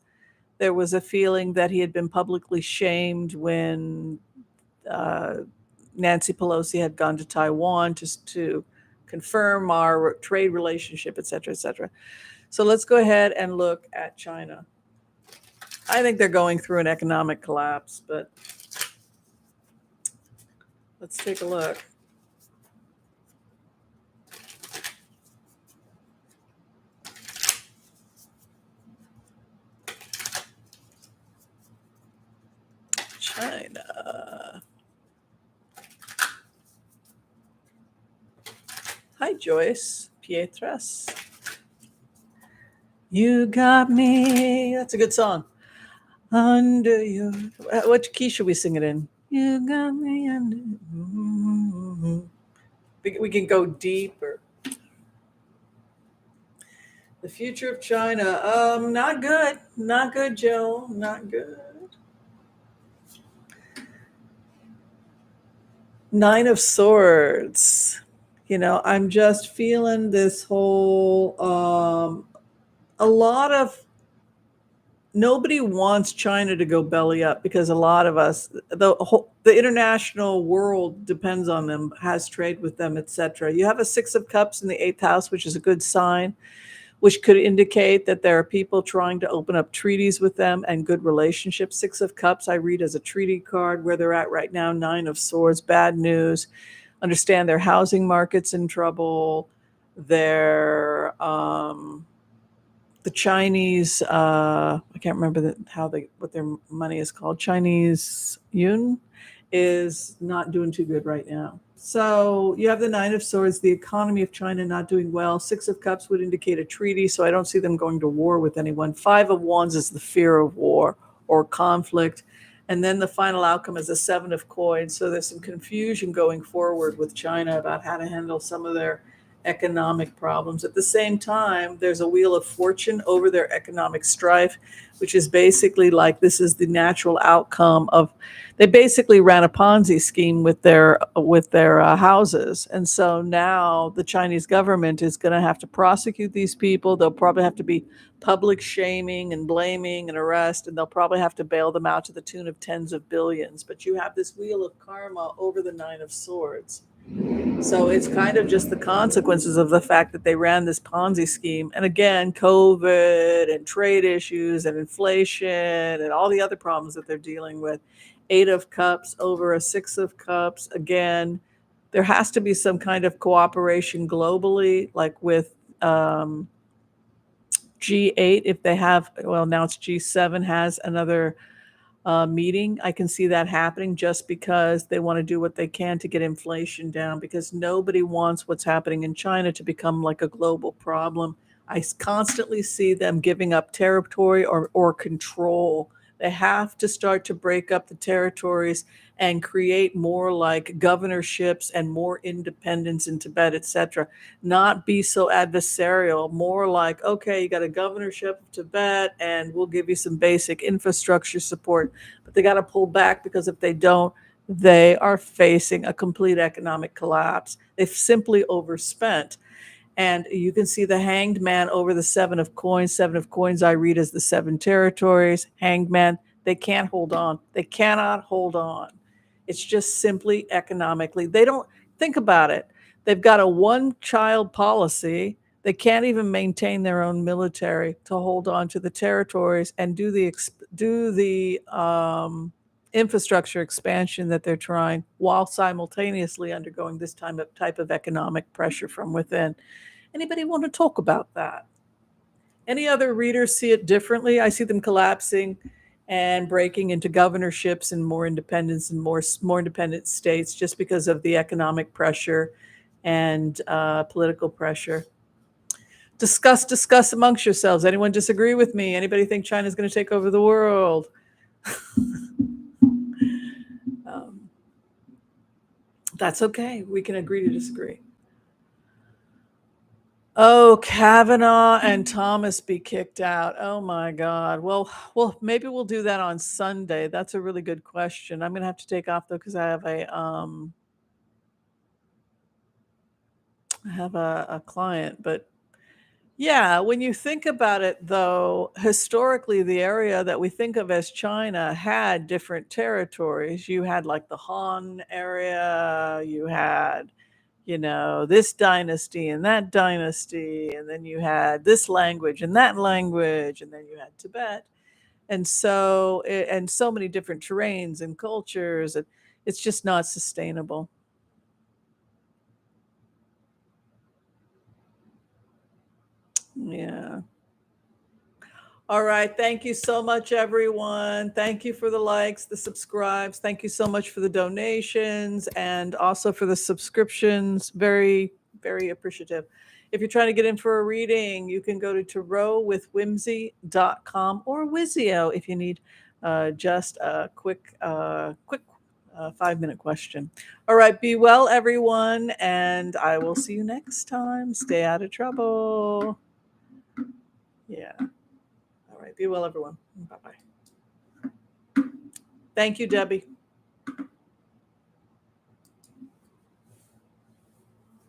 There was a feeling that he had been publicly shamed when Nancy Pelosi had gone to Taiwan to confirm our trade relationship, et cetera, et cetera. So let's go ahead and look at China. I think they're going through an economic collapse, but let's take a look. China. Hi, Joyce Pietras. You got me. That's a good song. Under your... What key should we sing it in? You got me under... We can go deeper. The future of China. Not good. Not good, Joe. Not good. Nine of Swords. You know, I'm just feeling this whole... a lot of... Nobody wants China to go belly up because a lot of us, the international world depends on them, has trade with them, etc. You have a Six of Cups in the 8th house, which is a good sign, which could indicate that there are people trying to open up treaties with them and good relationships. Six of Cups I read as a treaty card. Where they're at right now, Nine of Swords, bad news. Understand their housing market's in trouble. Their the Chinese, I can't remember what their money is called. Chinese yuan is not doing too good right now. So you have the Nine of Swords, the economy of China not doing well. Six of Cups would indicate a treaty, so I don't see them going to war with anyone. Five of Wands is the fear of war or conflict. And then the final outcome is a Seven of Coins. So there's some confusion going forward with China about how to handle some of their economic problems. At the same time, there's a Wheel of Fortune over their economic strife, which is basically like this is the natural outcome of they basically ran a Ponzi scheme with their houses, and so now the Chinese government is going to have to prosecute these people. They'll probably have to be public shaming and blaming and arrest, and they'll probably have to bail them out to the tune of tens of billions. But you have this wheel of karma over the Nine of Swords. So it's kind of just the consequences of the fact that they ran this Ponzi scheme. And again, COVID and trade issues and inflation and all the other problems that they're dealing with. Eight of Cups over a Six of Cups. Again, there has to be some kind of cooperation globally, like with G8, if they have, well, now it's G7 has another meeting. I can see that happening just because they want to do what they can to get inflation down, because nobody wants what's happening in China to become like a global problem. I constantly see them giving up territory or control. They have to start to break up the territories and create more like governorships and more independence in Tibet, etc. Not be so adversarial, more like, okay, you got a governorship of Tibet and we'll give you some basic infrastructure support. But they got to pull back, because if they don't, they are facing a complete economic collapse. They've simply overspent. And you can see the Hanged Man over the Seven of Coins. Seven of Coins I read as the seven territories. Hanged Man, they can't hold on. They cannot hold on. It's just simply economically. They don't think about it. They've got a one-child policy. They can't even maintain their own military to hold on to the territories and do the infrastructure expansion that they're trying, while simultaneously undergoing this type of economic pressure from within. Anybody want to talk about that? Any other readers see it differently? I see them collapsing and breaking into governorships and more independence and more independent states, just because of the economic pressure and political pressure. Discuss amongst yourselves. Anyone disagree with me? Anybody think China's going to take over the world? That's okay. We can agree to disagree. Oh, Kavanaugh and Thomas be kicked out. Oh my God. Well, maybe we'll do that on Sunday. That's a really good question. I'm gonna have to take off though, because I have a client. But yeah, when you think about it though, historically the area that we think of as China had different territories. You had like the Han area, you had this dynasty and that dynasty, and then you had this language and that language, and then you had Tibet. And so many different terrains and cultures, and it's just not sustainable. Yeah. All right. Thank you so much, everyone. Thank you for the likes, the subscribes. Thank you so much for the donations and also for the subscriptions. Very, very appreciative. If you're trying to get in for a reading, you can go to tarotwithwhimsy.com or Wizio if you need just a quick 5-minute question. All right. Be well, everyone. And I will see you next time. Stay out of trouble. Yeah. All right. Be well, everyone. Bye-bye. Thank you, Debbie.